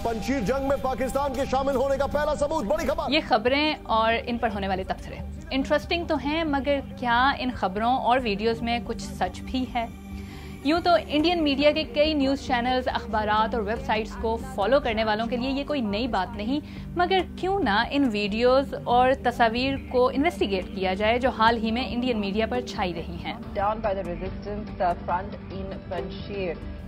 پنجشیر جنگ میں پاکستان کے شامل ہونے کا پہلا ثبوت، بڑی خبر۔ یہ خبریں اور ان پر ہونے والے تبصرے انٹرسٹنگ تو ہیں، مگر کیا ان خبروں اور ویڈیوز میں کچھ سچ بھی ہے؟ یوں تو انڈین میڈیا کے کئی نیوز چینلز، اخبارات اور ویب سائٹس کو فالو کرنے والوں کے لیے یہ کوئی نئی بات نہیں، مگر کیوں نہ ان ویڈیوز اور تصاویر کو انویسٹیگیٹ کیا جائے جو حال ہی میں انڈین میڈیا پر چھائی رہی ہیں۔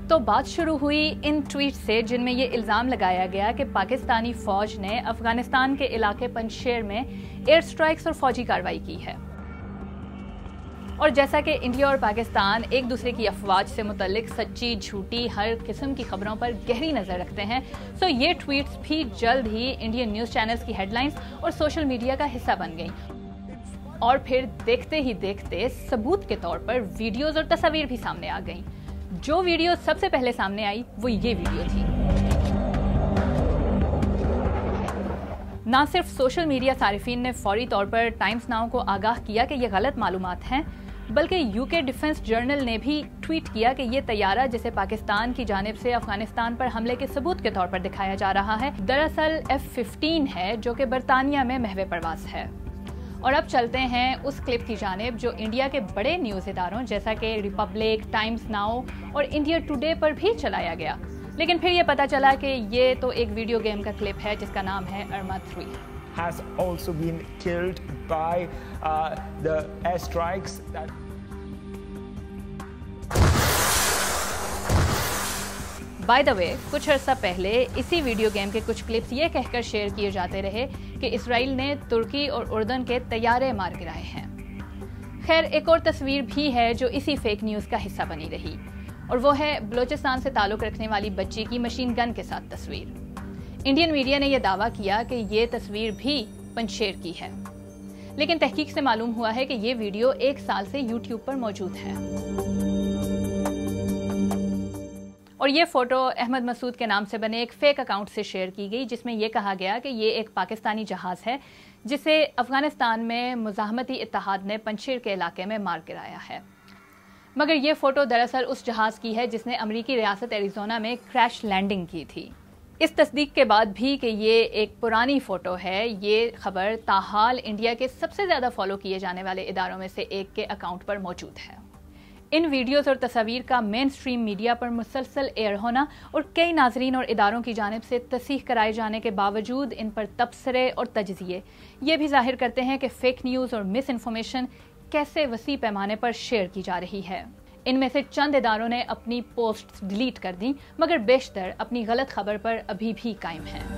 تو بات شروع ہوئی ان ٹویٹ سے جن میں یہ الزام لگایا گیا کہ پاکستانی فوج نے افغانستان کے علاقے پنجشیر میں ایئر سٹرائکس اور فوجی کارروائی کی ہے۔ اور جیسا کہ انڈیا اور پاکستان ایک دوسرے کی افواج سے متعلق سچی جھوٹی ہر قسم کی خبروں پر گہری نظر رکھتے ہیں، سو یہ ٹویٹس بھی جلد ہی انڈین نیوز چینلز کی ہیڈ لائنز اور سوشل میڈیا کا حصہ بن گئیں، اور پھر دیکھتے ہی دیکھتے ثبوت کے طور پر ویڈیوز اور تصاویر بھی سامنے آ گئیں۔ جو ویڈیو سب سے پہلے سامنے آئی وہ یہ ویڈیو تھی۔ نہ صرف سوشل میڈیا صارفین نے فوری طور پر ٹائمز ناؤ کو آگاہ کیا کہ یہ غلط معلومات ہیں، بلکہ یو کے ڈیفنس جرنل نے بھی ٹویٹ کیا کہ یہ طیارہ جسے پاکستان کی جانب سے افغانستان پر حملے کے ثبوت کے طور پر دکھایا جا رہا ہے، دراصل F-15 ہے جو کہ برطانیہ میں محو پرواز ہے۔ اور اب چلتے ہیں اس کلپ کی جانب جو انڈیا کے بڑے نیوز اداروں جیسا کہ ریپبلک، ٹائمز ناؤ اور انڈیا ٹوڈے پر بھی چلایا گیا، لیکن پھر یہ پتا چلا کہ یہ تو ایک ویڈیو گیم کا کلپ ہے جس کا نام ہے ارما 3۔ has also been killed by the airstrikes that by the way کچھ عرصہ پہلے اسی ویڈیو گیم کے کچھ کلپس یہ کہہ کر شیئر کیے جاتے رہے کہ اسرائیل نے ترکی اور اردن کے طیارے مار گرائے ہیں۔ خیر ایک اور تصویر بھی ہے جو اسی فیک نیوز کا حصہ بنی رہی، اور وہ ہے بلوچستان سے تعلق رکھنے والی بچی کی مشین گن کے ساتھ تصویر۔ انڈین میڈیا نے یہ دعویٰ کیا کہ یہ تصویر بھی پنجشیر کی ہے، لیکن تحقیق سے معلوم ہوا ہے کہ یہ ویڈیو 1 سال سے یوٹیوب پر موجود ہے۔ اور یہ فوٹو احمد مسعود کے نام سے بنے ایک فیک اکاؤنٹ سے شیئر کی گئی جس میں یہ کہا گیا کہ یہ ایک پاکستانی جہاز ہے جسے افغانستان میں مزاحمتی اتحاد نے پنجشیر کے علاقے میں مار گرایا ہے، مگر یہ فوٹو دراصل اس جہاز کی ہے جس نے امریکی ریاست ایریزونا میں کریش لینڈنگ کی تھی۔ اس تصدیق کے بعد بھی کہ یہ ایک پرانی فوٹو ہے، یہ خبر تاحال انڈیا کے سب سے زیادہ فالو کیے جانے والے اداروں میں سے ایک کے اکاؤنٹ پر موجود ہے۔ ان ویڈیوز اور تصاویر کا مین سٹریم میڈیا پر مسلسل ایئر ہونا اور کئی ناظرین اور اداروں کی جانب سے تصحیح کرائے جانے کے باوجود ان پر تبصرے اور تجزیے یہ بھی ظاہر کرتے ہیں کہ فیک نیوز اور مس انفارمیشن کیسے وسیع پیمانے پر شیئر کی جا رہی ہے۔ ان میں سے چند اداروں نے اپنی پوسٹ ڈیلیٹ کر دیں، مگر بیشتر اپنی غلط خبر پر ابھی بھی قائم ہیں۔